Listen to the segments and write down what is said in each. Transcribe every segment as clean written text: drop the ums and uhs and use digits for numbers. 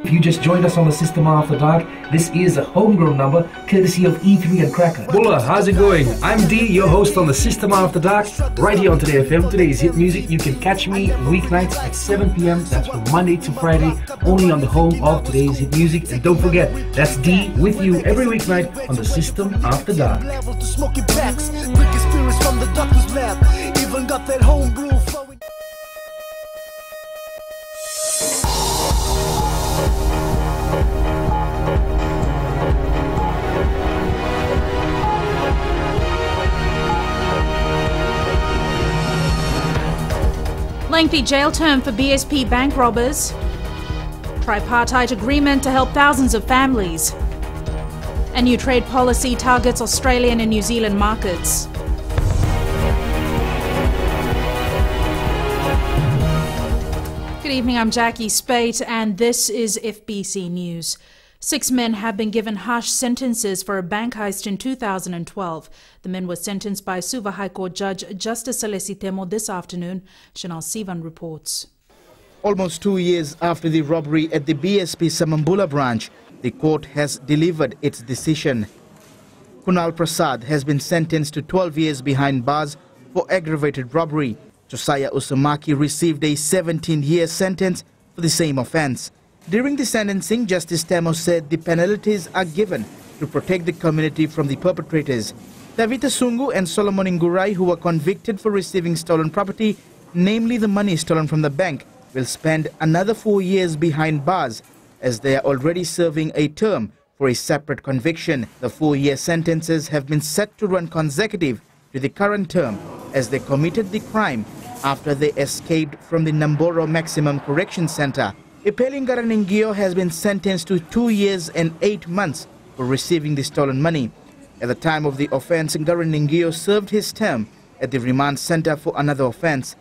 If you just joined us on the System After Dark, this is a homegrown number courtesy of E3 and Cracker. Bulla, how's it going? I'm D, your host on the System After Dark, right here on Today FM. Today's hit music. You can catch me weeknights at 7 p.m. That's from Monday to Friday, only on the home of Today's hit music. And don't forget, that's D with you every weeknight on the System After Dark. Even got that homebrew flowing. Lengthy jail term for BSP bank robbers. Tripartite agreement to help thousands of families. A new trade policy targets Australian and New Zealand markets. Good evening, I'm Jackie Spate and this is FBC News. 6 men have been given harsh sentences for a bank heist in 2012. The men were sentenced by Suva High Court Judge Justice Alesi Temo this afternoon. Chanel Sivan reports. Almost 2 years after the robbery at the BSP Samambula branch, the court has delivered its decision. Kunal Prasad has been sentenced to 12 years behind bars for aggravated robbery. Josiah Usumaki received a 17-year sentence for the same offence. During the sentencing, Justice Temo said the penalties are given to protect the community from the perpetrators. Tavita Sungu and Solomon Ngurai, who were convicted for receiving stolen property, namely the money stolen from the bank, will spend another 4 years behind bars as they are already serving a term for a separate conviction. The 4-year sentences have been set to run consecutive to the current term as they committed the crime after they escaped from the Namboro Maximum Correction Centre. Ipeli Ngaraningio has been sentenced to 2 years and 8 months for receiving the stolen money. At the time of the offence, Ngaraningio served his term at the remand centre for another offence.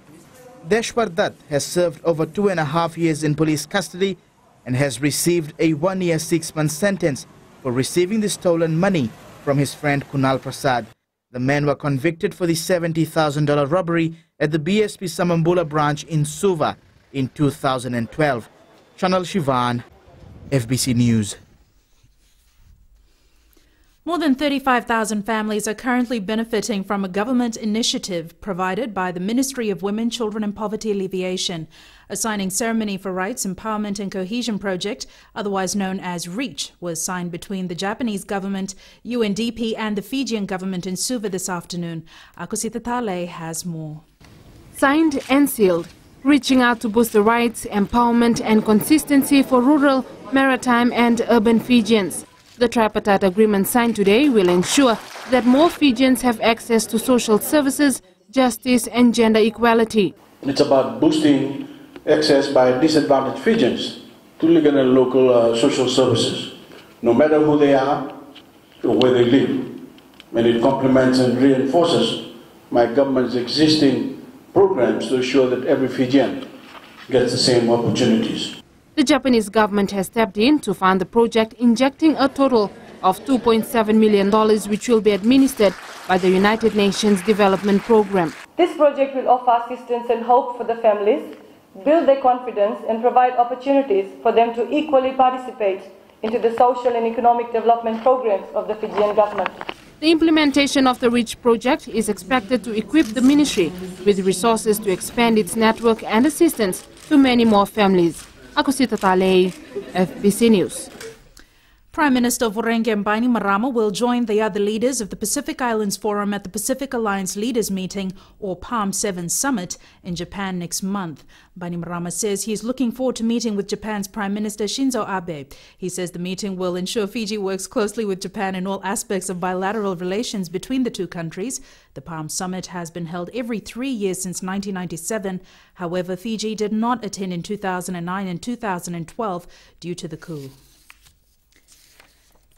Deshwar Dutt has served over 2.5 years in police custody and has received a 1 year 6 month sentence for receiving the stolen money from his friend Kunal Prasad. The men were convicted for the $70,000 robbery at the BSP Samambula branch in Suva in 2012. Chanel Shivan, FBC News. More than 35,000 families are currently benefiting from a government initiative provided by the Ministry of Women, Children and Poverty Alleviation. A signing ceremony for Rights, Empowerment and Cohesion Project, otherwise known as REACH, was signed between the Japanese government, UNDP and the Fijian government in Suva this afternoon. Akosita Tale has more. Signed and sealed. Reaching out to boost the rights, empowerment and consistency for rural, maritime and urban Fijians. The tripartite agreement signed today will ensure that more Fijians have access to social services, justice and gender equality. It's about boosting access by disadvantaged Fijians to legal and local social services, no matter who they are or where they live. And it complements and reinforces my government's existing programs to ensure that every Fijian gets the same opportunities. The Japanese government has stepped in to fund the project, injecting a total of $2.7 million, which will be administered by the United Nations Development Programme. This project will offer assistance and hope for the families, build their confidence and provide opportunities for them to equally participate into the social and economic development programs of the Fijian government. The implementation of the REACH project is expected to equip the ministry with resources to expand its network and assistance to many more families. Akosita Tale, FBC News. Prime Minister Voreqe Bainimarama will join the other leaders of the Pacific Islands Forum at the Pacific Alliance Leaders Meeting, or Palm 7 Summit, in Japan next month. Bainimarama says he is looking forward to meeting with Japan's Prime Minister Shinzo Abe. He says the meeting will ensure Fiji works closely with Japan in all aspects of bilateral relations between the two countries. The Palm Summit has been held every 3 years since 1997. However, Fiji did not attend in 2009 and 2012 due to the coup.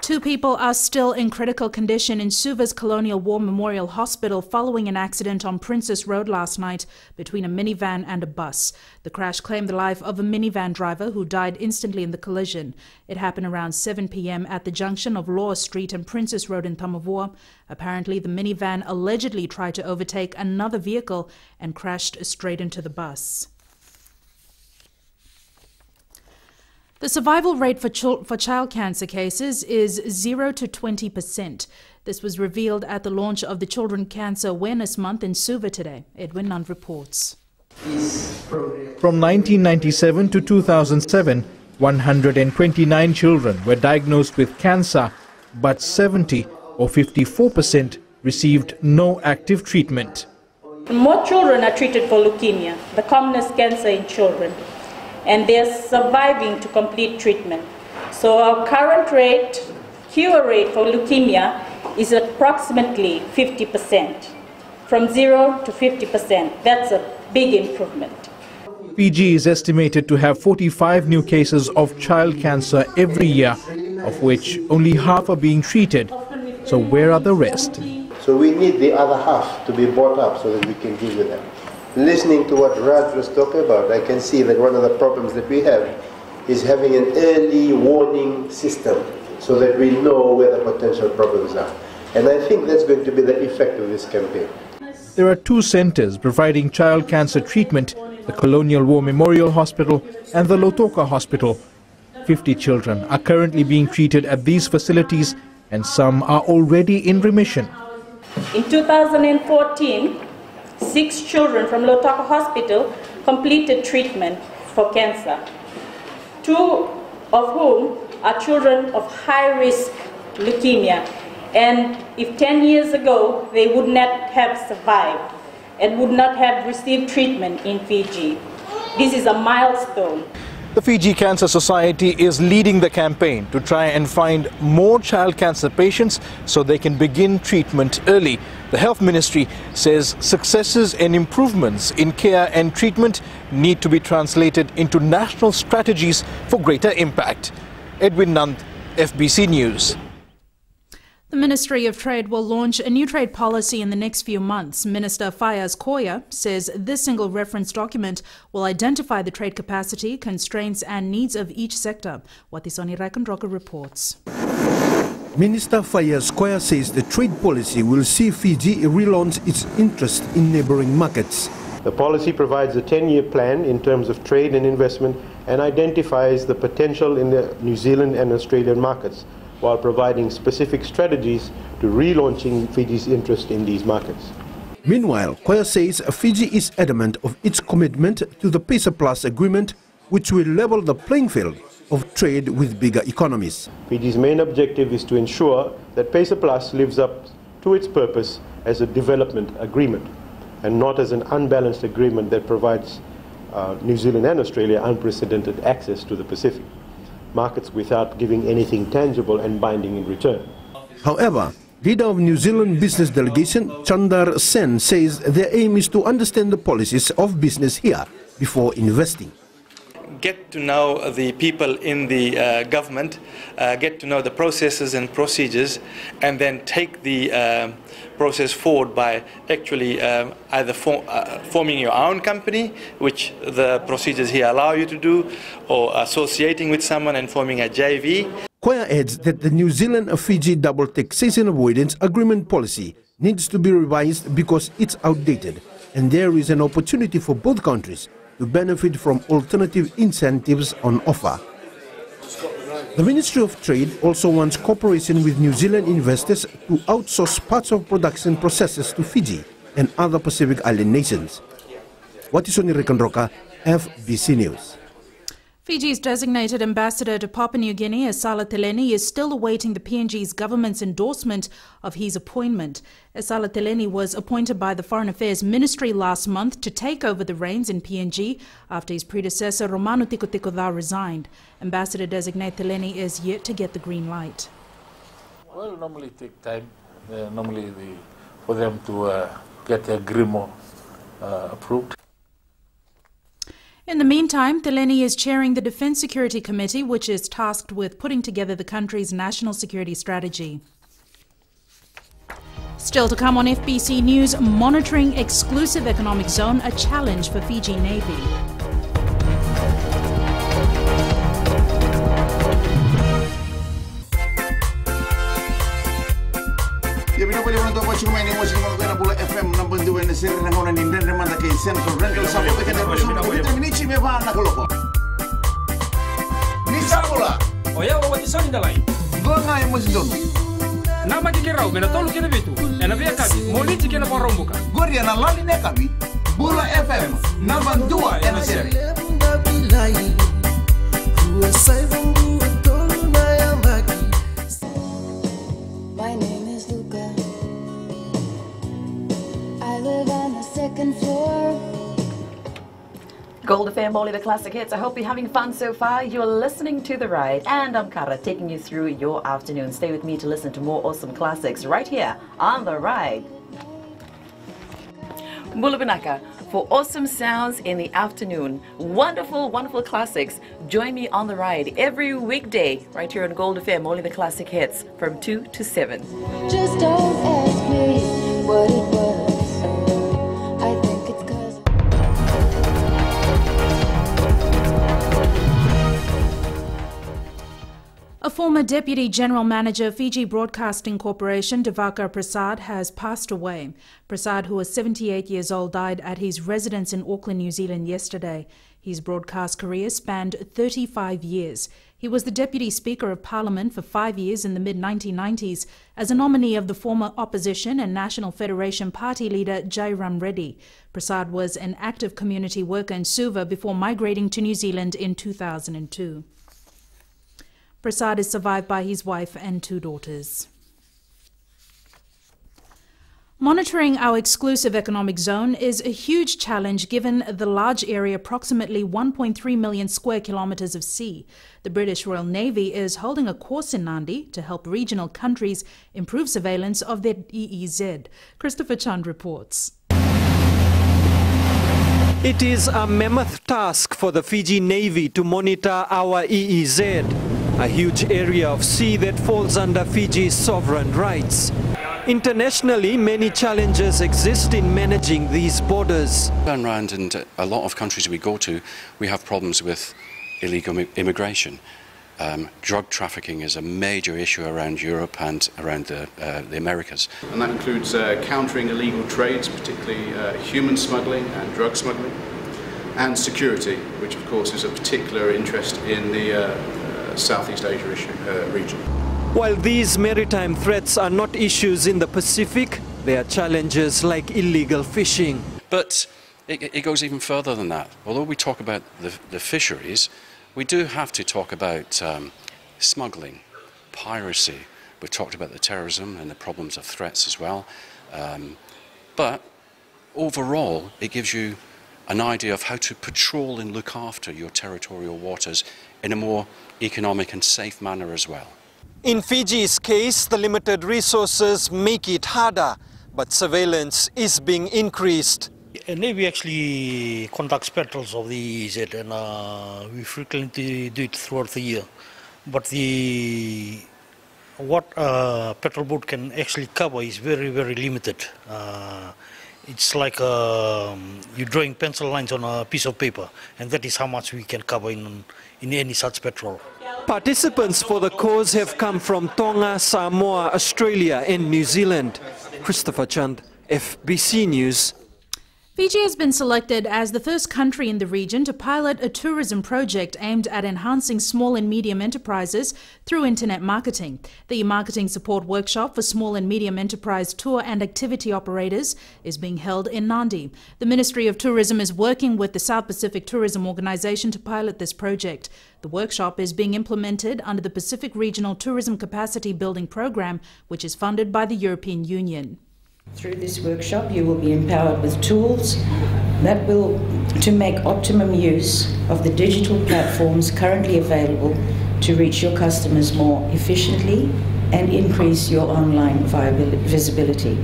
2 people are still in critical condition in Suva's Colonial War Memorial Hospital following an accident on Princess Road last night between a minivan and a bus. The crash claimed the life of a minivan driver who died instantly in the collision. It happened around 7 p.m. at the junction of Law Street and Princess Road in Tamavua. Apparently, the minivan allegedly tried to overtake another vehicle and crashed straight into the bus. The survival rate for child cancer cases is 0 to 20%. This was revealed at the launch of the Children Cancer Awareness Month in Suva today. Edwin Nund reports. From 1997 to 2007, 129 children were diagnosed with cancer, but 70 or 54% received no active treatment. More children are treated for leukemia, the commonest cancer in children, and they're surviving to complete treatment. So our current cure rate for leukemia is approximately 50%, from 0 to 50%. That's a big improvement. Fiji is estimated to have 45 new cases of child cancer every year, of which only half are being treated. So where are the rest? So we need the other half to be brought up so that we can deal with them. Listening to what Raj was talking about, I can see that one of the problems that we have is having an early warning system so that we know where the potential problems are. And I think that's going to be the effect of this campaign. There are two centers providing child cancer treatment, the Colonial War Memorial Hospital and the Lautoka Hospital. 50 children are currently being treated at these facilities and some are already in remission. In 2014, 6 children from Lautoka Hospital completed treatment for cancer, 2 of whom are children of high-risk leukemia. And if 10 years ago they would not have survived and would not have received treatment in Fiji, this is a milestone. The Fiji Cancer Society is leading the campaign to try and find more child cancer patients so they can begin treatment early. The Health Ministry says successes and improvements in care and treatment need to be translated into national strategies for greater impact. Edwin Nund, FBC News. The Ministry of Trade will launch a new trade policy in the next few months. Minister Fayaz Koya says this single reference document will identify the trade capacity, constraints and needs of each sector. Watisoni Rakandroka reports. Minister Fayaz Koya says the trade policy will see Fiji relaunch its interest in neighboring markets. The policy provides a 10-year plan in terms of trade and investment and identifies the potential in the New Zealand and Australian markets, while providing specific strategies to relaunching Fiji's interest in these markets. Meanwhile, Koya says Fiji is adamant of its commitment to the PESA Plus agreement, which will level the playing field of trade with bigger economies. Fiji's main objective is to ensure that PESA Plus lives up to its purpose as a development agreement and not as an unbalanced agreement that provides New Zealand and Australia unprecedented access to the Pacific markets without giving anything tangible and binding in return. However, leader of New Zealand business delegation Chandar Sen says their aim is to understand the policies of business here before investing. Get to know the people in the government, get to know the processes and procedures, and then take the process forward by actually either forming your own company, which the procedures here allow you to do, or associating with someone and forming a JV. Koya adds that the New Zealand-Fiji double taxation avoidance agreement policy needs to be revised because it's outdated, and there is an opportunity for both countries to benefit from alternative incentives on offer. The Ministry of Trade also wants cooperation with New Zealand investors to outsource parts of production processes to Fiji and other Pacific Island nations. Watisoni Rekandroka, FBC News. Fiji's designated ambassador to Papua New Guinea, Esala Teleni, is still awaiting the PNG's government's endorsement of his appointment. Esala Teleni was appointed by the Foreign Affairs Ministry last month to take over the reins in PNG after his predecessor Romano Tikotikoda resigned. Ambassador-designate Teleni is yet to get the green light. Well, normally take time. For them to get the agreement approved. In the meantime, Teleni is chairing the Defence Security Committee, which is tasked with putting together the country's national security strategy. Still to come on FBC News, monitoring exclusive economic zone, a challenge for Fiji Navy. FM number 2 en serie nangona ni ndende manda ke central rental sapo ke na kusuma ke terminichi me va na koloko. Kabula. Oya wa watisoni dalai. Gonga ya musdom. Nama kikirau mena tolu kina bitu. Ena via kabi moliti kina porombuka. Goria na lali ne kabi. Bula FM number 2 ena seri. My name is Luca. I live on the second floor. Gold FM, Molly the Classic Hits. I hope you're having fun so far. You're listening to The Ride, and I'm Kara, taking you through your afternoon. Stay with me to listen to more awesome classics right here on The Ride. Bulabinaka, for awesome sounds in the afternoon. Wonderful, wonderful classics. Join me on The Ride every weekday right here on Gold FM, Only the Classic Hits from 2 to 7. Just don't ask me what it was. I think it's cause a former Deputy General Manager, Fiji Broadcasting Corporation, Divakar Prasad, has passed away. Prasad, who was 78 years old, died at his residence in Auckland, New Zealand yesterday. His broadcast career spanned 35 years. He was the Deputy Speaker of Parliament for 5 years in the mid-1990s as a nominee of the former opposition and National Federation Party leader Jairam Reddy. Prasad was an active community worker in Suva before migrating to New Zealand in 2002. Prasad is survived by his wife and 2 daughters. Monitoring our exclusive economic zone is a huge challenge given the large area, approximately 1.3 million square kilometres of sea. The British Royal Navy is holding a course in Nadi to help regional countries improve surveillance of their EEZ. Christopher Chand reports. It is a mammoth task for the Fiji Navy to monitor our EEZ, a huge area of sea that falls under Fiji's sovereign rights. Internationally, many challenges exist in managing these borders. Around in a lot of countries we go to, we have problems with illegal immigration. Drug trafficking is a major issue around Europe and around the Americas. And that includes countering illegal trades, particularly human smuggling and drug smuggling, and security, which of course is a particular interest in the Southeast Asia region. While these maritime threats are not issues in the Pacific, they are challenges like illegal fishing. But it goes even further than that. Although we talk about the fisheries, we do have to talk about smuggling, piracy. We've talked about the terrorism and the problems of threats as well. But overall, it gives you an idea of how to patrol and look after your territorial waters in a more economic and safe manner as well. In Fiji's case, the limited resources make it harder, but surveillance is being increased. Navy actually conducts patrols of the EEZ, and we frequently do it throughout the year. But what patrol boat can actually cover is very, very limited. It's like you're drawing pencil lines on a piece of paper, and that is how much we can cover in any such patrol. Participants for the cause have come from Tonga, Samoa, Australia and New Zealand. Christopher Chand, FBC News. Fiji has been selected as the first country in the region to pilot a tourism project aimed at enhancing small and medium enterprises through internet marketing. The marketing support workshop for small and medium enterprise tour and activity operators is being held in Nadi. The Ministry of Tourism is working with the South Pacific Tourism Organisation to pilot this project. The workshop is being implemented under the Pacific Regional Tourism Capacity Building Program, which is funded by the European Union. Through this workshop, you will be empowered with tools that will to make optimum use of the digital platforms currently available to reach your customers more efficiently and increase your online visibility,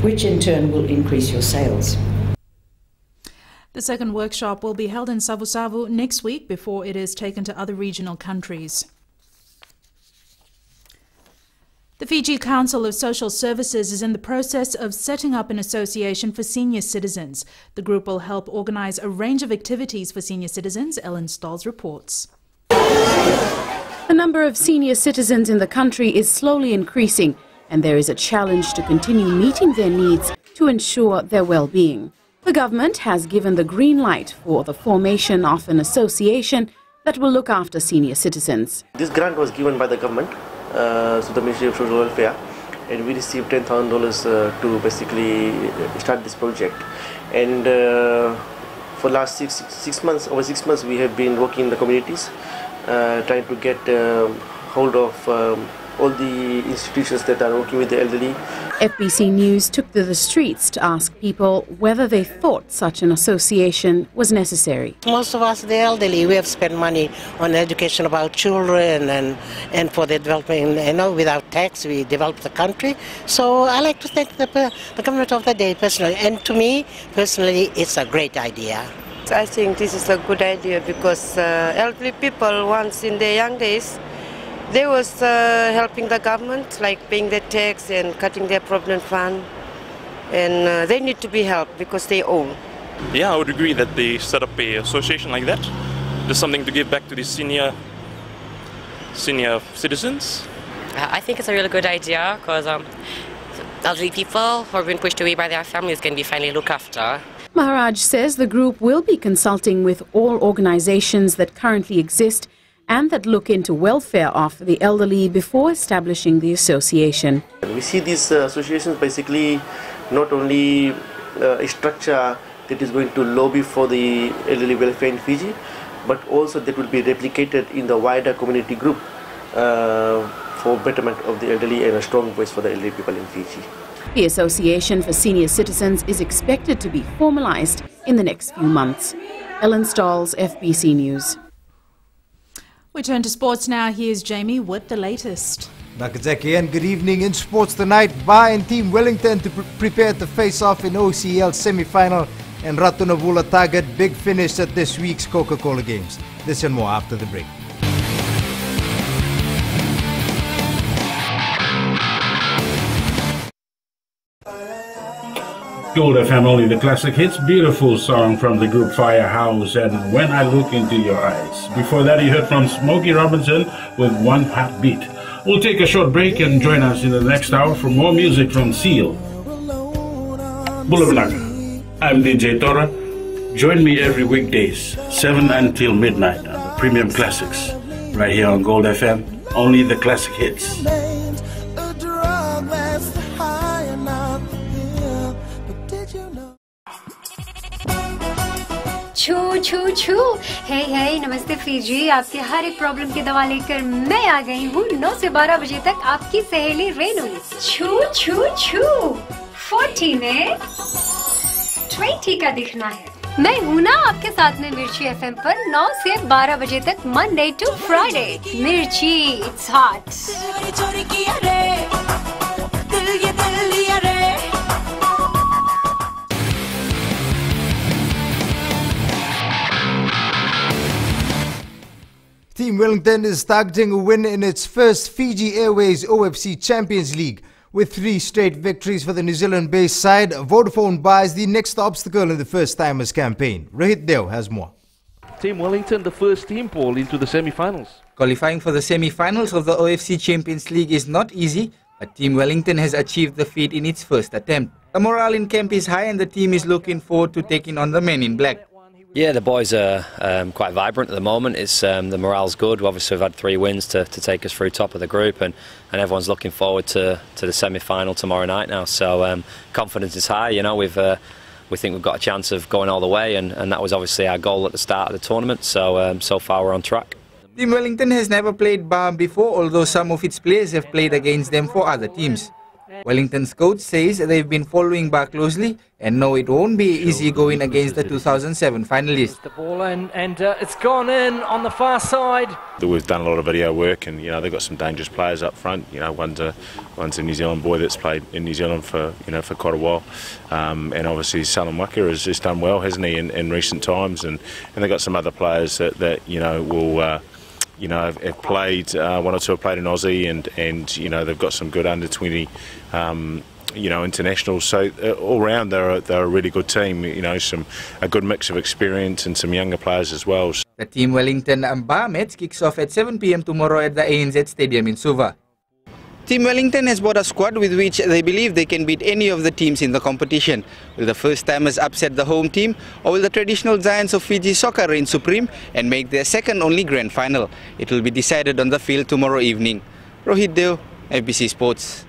which in turn will increase your sales. The second workshop will be held in Savu-Savu next week before it is taken to other regional countries. The Fiji Council of Social Services is in the process of setting up an association for senior citizens. The group will help organise a range of activities for senior citizens. Ellen Stolz reports. The number of senior citizens in the country is slowly increasing, and there is a challenge to continue meeting their needs to ensure their well-being. The government has given the green light for the formation of an association that will look after senior citizens. This grant was given by the government to the Ministry of Social Welfare, and we received $10,000 to basically start this project. And for last over 6 months, we have been working in the communities, trying to get hold of all the institutions that are working with the elderly. FBC News took to the streets to ask people whether they thought such an association was necessary. Most of us, the elderly, we have spent money on education about children and for the development. Without tax, we develop the country. So I like to thank the government of the day personally. And to me, personally, it's a great idea. I think this is a good idea because elderly people, once in their young days, they was helping the government, like paying their tax and cutting their provident fund, and they need to be helped because they own. Yeah, I would agree that they set up an association like that. There's something to give back to the senior citizens. I think it's a really good idea because elderly people who have been pushed away by their families can be finally looked after. Maharaj says the group will be consulting with all organizations that currently exist and that look into welfare of the elderly before establishing the association. We see these associations basically not only a structure that is going to lobby for the elderly welfare in Fiji, but also that will be replicated in the wider community group for betterment of the elderly and a strong voice for the elderly people in Fiji. The Association for Senior Citizens is expected to be formalized in the next few months. Ellen Stolz, FBC News. We turn to sports now. Here's Jamie with the latest. Nakazaki, and good evening. In sports tonight, Ba and Team Wellington to prepare to face off in OCL semi-final, and Ratu Navula target big finish at this week's Coca-Cola Games. This and more after the break. Gold FM, only the classic hits. Beautiful song from the group Firehouse and When I Look Into Your Eyes. Before that, you heard from Smokey Robinson with One Heartbeat. We'll take a short break and join us in the next hour for more music from Seal. Bulablaga. I'm DJ Tora. Join me every weekdays, 7 until midnight on the Premium Classics. Right here on Gold FM, only the classic hits. छू छू छू हे हे नमस्ते Fiji, आपके हर एक problem की दवा लेकर मैं आ गई हूँ 9 से 12 बजे तक आपकी सहेली रेनू। छू छू छू 40 में 20 का दिखना है। मैं हूँ ना आपके साथ में मिर्ची एफएम पर 9 से 12 बजे तक मंडे टू फ्राइडे। मिर्ची it's hot. Team Wellington is targeting a win in its first Fiji Airways OFC Champions League. With 3 straight victories for the New Zealand-based side, Vodafone buys the next obstacle in the first-timers campaign. Rohit Deo has more. Team Wellington, the first team, Paul, into the semi-finals. Qualifying for the semi-finals of the OFC Champions League is not easy, but Team Wellington has achieved the feat in its first attempt. The morale in camp is high and the team is looking forward to taking on the men in black. Yeah, the boys are quite vibrant at the moment. It's the morale's good. Obviously, we've had 3 wins to take us through top of the group, and everyone's looking forward to the semi-final tomorrow night now. So confidence is high. You know, we think we've got a chance of going all the way, and that was obviously our goal at the start of the tournament. So so far we're on track. Team Wellington has never played Ba before, although some of its players have played against them for other teams. Wellington's coach says they've been following Ba closely and know it won't be easy going against the 2007 finalists. The ball and it's gone in on the far side. We've done a lot of video work, and they've got some dangerous players up front. One's a New Zealand boy that's played in New Zealand for for quite a while, and obviously Salam Waka has just done well, hasn't he, in recent times, and they've got some other players that will. Have played, 1 or 2 have played in Aussie, and they've got some good under-20, internationals. So all round they're a really good team. A good mix of experience and some younger players as well. The Team Wellington Ba match kicks off at 7 p.m. tomorrow at the ANZ Stadium in Suva. Team Wellington has bought a squad with which they believe they can beat any of the teams in the competition. Will the first-timers upset the home team, or will the traditional giants of Fiji soccer reign supreme and make their second only grand final? It will be decided on the field tomorrow evening. Rohit Deo, FBC Sports.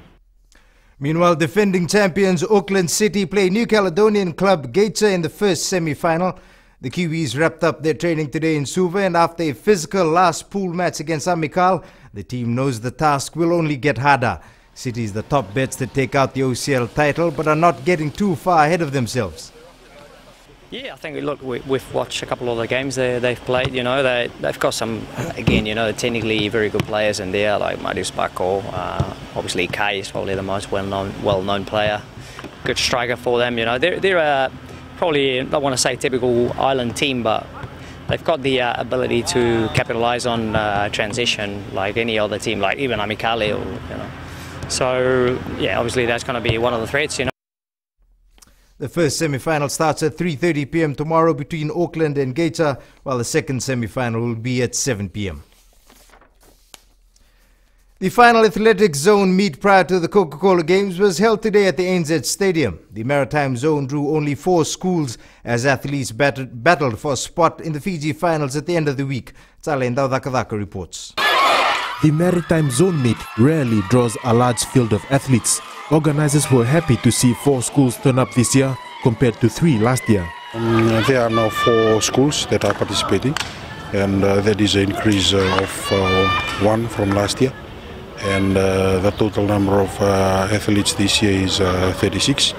Meanwhile, defending champions Auckland City play New Caledonian club Gator in the first semi-final. The Kiwis wrapped up their training today in Suva, and after a physical last pool match against Amical, the team knows the task will only get harder. City is the top bets to take out the OCL title, but are not getting too far ahead of themselves. Yeah, I think, look, we've watched a couple of the games they've played. You know, they've got some, again, you know, technically very good players in there, like Marius Bako. Obviously, Kay is probably the most well-known player. Good striker for them. You know, they're probably, I don't want to say typical island team, but they've got the ability to capitalise on transition like any other team, like even Amikale, or, you know. So yeah, obviously that's going to be one of the threats, you know. The first semi-final starts at 3:30 p.m. tomorrow between Auckland and Gator, while the second semi-final will be at 7 p.m. The final athletics zone meet prior to the Coca-Cola Games was held today at the ANZ Stadium. The Maritime Zone drew only 4 schools as athletes battled for a spot in the Fiji finals at the end of the week. Tsalenda Dakadaka reports. The Maritime Zone meet rarely draws a large field of athletes. Organizers were happy to see 4 schools turn up this year compared to 3 last year. There are now 4 schools that are participating, and that is an increase of 1 from last year. And the total number of athletes this year is 36,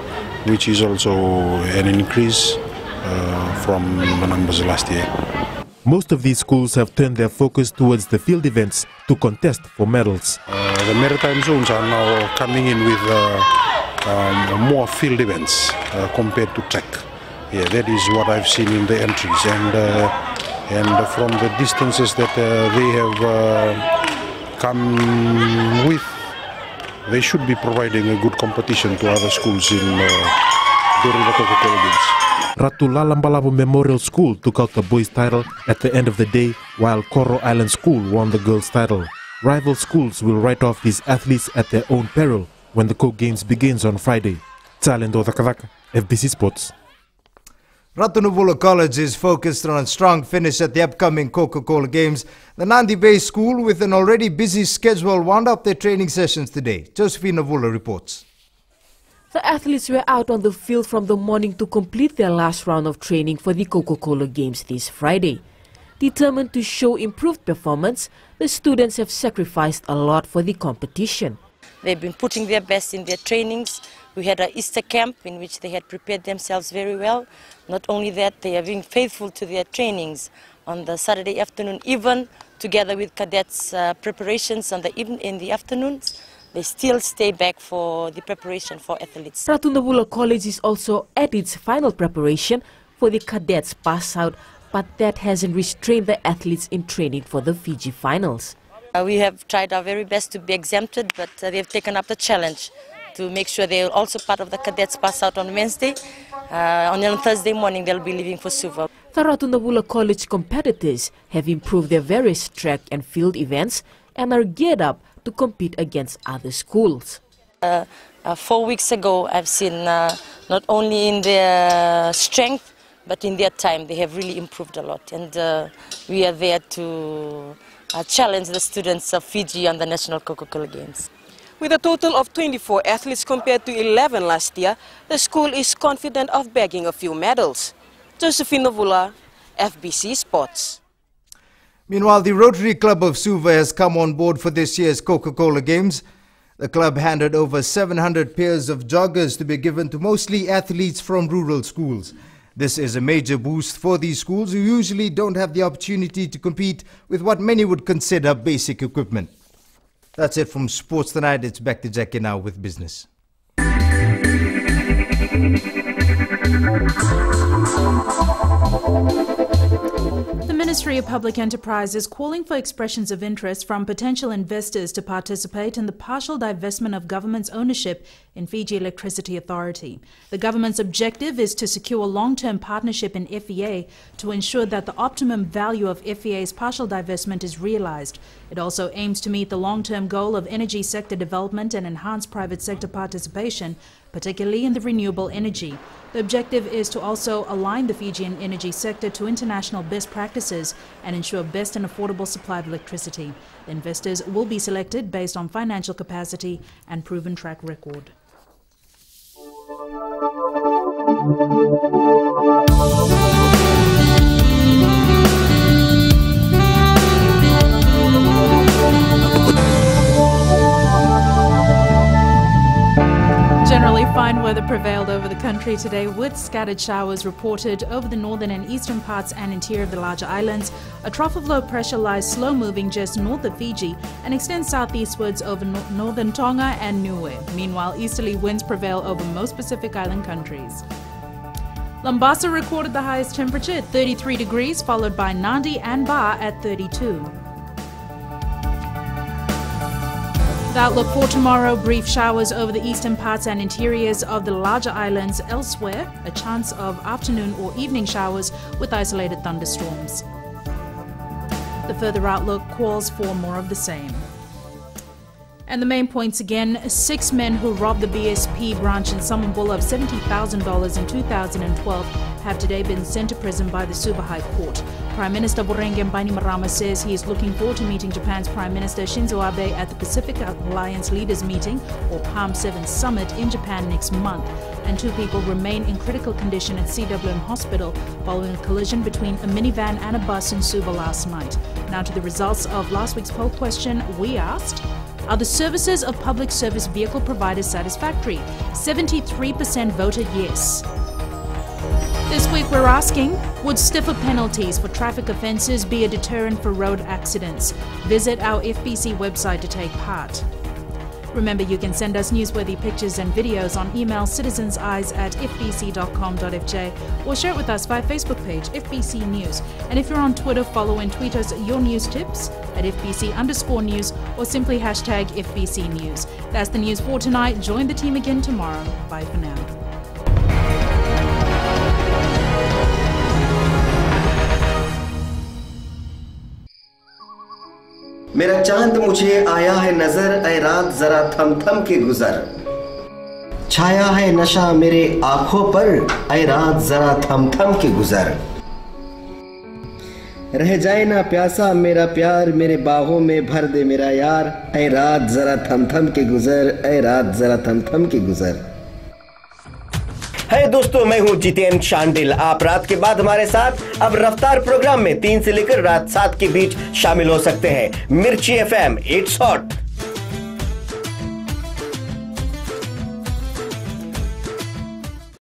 which is also an increase from the numbers last year. Most of these schools have turned their focus towards the field events to contest for medals. The maritime zones are now coming in with more field events compared to track. Yeah, that is what I've seen in the entries, and from the distances that they have come with, they should be providing a good competition to other schools in during the Coca-Cola Games. Ratu Lalambalavo Memorial School took out the boys' title at the end of the day, while Koro Island School won the girls' title. Rival schools will write off these athletes at their own peril when the Coke Games begins on Friday. Tsalendo Takavaka, FBC Sports. Ratunavula College is focused on a strong finish at the upcoming Coca-Cola Games. The Nandi Bay School, with an already busy schedule, wound up their training sessions today. Josephine Navula reports. The athletes were out on the field from the morning to complete their last round of training for the Coca-Cola Games this Friday. Determined to show improved performance, the students have sacrificed a lot for the competition. They've been putting their best in their trainings. We had an Easter camp in which they had prepared themselves very well. Not only that, they are being faithful to their trainings on the Saturday afternoon, even together with cadets' preparations in the afternoons. They still stay back for the preparation for athletes. Ratunavula College is also at its final preparation for the cadets pass out, but that hasn't restrained the athletes in training for the Fiji finals. We have tried our very best to be exempted, but they have taken up the challenge to make sure they are also part of the cadets pass out on Wednesday. On Thursday morning they'll be leaving for Suva. The Ratunavula College competitors have improved their various track and field events and are geared up to compete against other schools. 4 weeks ago I've seen not only in their strength but in their time they have really improved a lot, and we are there to challenge the students of Fiji on the National Coca-Cola Games. With a total of 24 athletes compared to 11 last year, the school is confident of bagging a few medals. Josephine Novula, FBC Sports. Meanwhile, the Rotary Club of Suva has come on board for this year's Coca-Cola Games. The club handed over 700 pairs of joggers to be given to mostly athletes from rural schools. This is a major boost for these schools who usually don't have the opportunity to compete with what many would consider basic equipment. That's it from Sports Tonight. It's back to Jackie now with business. The Ministry of Public Enterprise is calling for expressions of interest from potential investors to participate in the partial divestment of government's ownership in Fiji Electricity Authority. The government's objective is to secure long-term partnership in FEA to ensure that the optimum value of FEA's partial divestment is realized. It also aims to meet the long-term goal of energy sector development and enhance private sector participation, particularly in the renewable energy. The objective is to also align the Fijian energy sector to international best practices and ensure best and affordable supply of electricity. The investors will be selected based on financial capacity and proven track record. Generally fine weather prevailed over the country today, with scattered showers reported over the northern and eastern parts and interior of the larger islands. A trough of low pressure lies slow moving just north of Fiji and extends southeastwards over northern Tonga and Niue. Meanwhile, easterly winds prevail over most Pacific Island countries. Lambasa recorded the highest temperature at 33 degrees, followed by Nadi and Ba at 32. The outlook for tomorrow: brief showers over the eastern parts and interiors of the larger islands. Elsewhere, a chance of afternoon or evening showers with isolated thunderstorms. The further outlook calls for more of the same. And the main points again: 6 men who robbed the BSP branch in Samambula of $70,000 in 2012 have today been sent to prison by the Suva High Court. Prime Minister Voreqe Bainimarama says he is looking forward to meeting Japan's Prime Minister Shinzo Abe at the Pacific Alliance Leaders Meeting, or Palm 7 Summit, in Japan next month. And 2 people remain in critical condition at CWM Hospital following a collision between a minivan and a bus in Suva last night. Now to the results of last week's poll question. We asked, are the services of public service vehicle providers satisfactory? 73% voted yes. This week we're asking, would stiffer penalties for traffic offences be a deterrent for road accidents? Visit our FBC website to take part. Remember, you can send us newsworthy pictures and videos on email citizenseyes@fbc.com.fj or share it with us via Facebook page FBC News. And if you're on Twitter, follow and tweet us your news tips at FBC_news or simply hashtag FBC News. That's the news for tonight. Join the team again tomorrow. Bye for now. मेरा चांद मुझे आया है नजर, ऐ रात जरा थम थम के गुजर। छाया है नशा मेरे आंखों पर, ऐ रात जरा थम थम के गुजर। रह जाए ना प्यासा मेरा प्यार, मेरे बाहों में भर दे मेरा यार, ऐ रात जरा थम थम के गुजर, ऐ रात जरा थम थम के गुजर। है दोस्तों, मैं हूं जितेन शांडिल। आप रात के बाद हमारे साथ अब रफ्तार प्रोग्राम में 3 से लेकर रात 7 के बीच शामिल हो सकते हैं। मिर्ची FM, इट्स हॉट।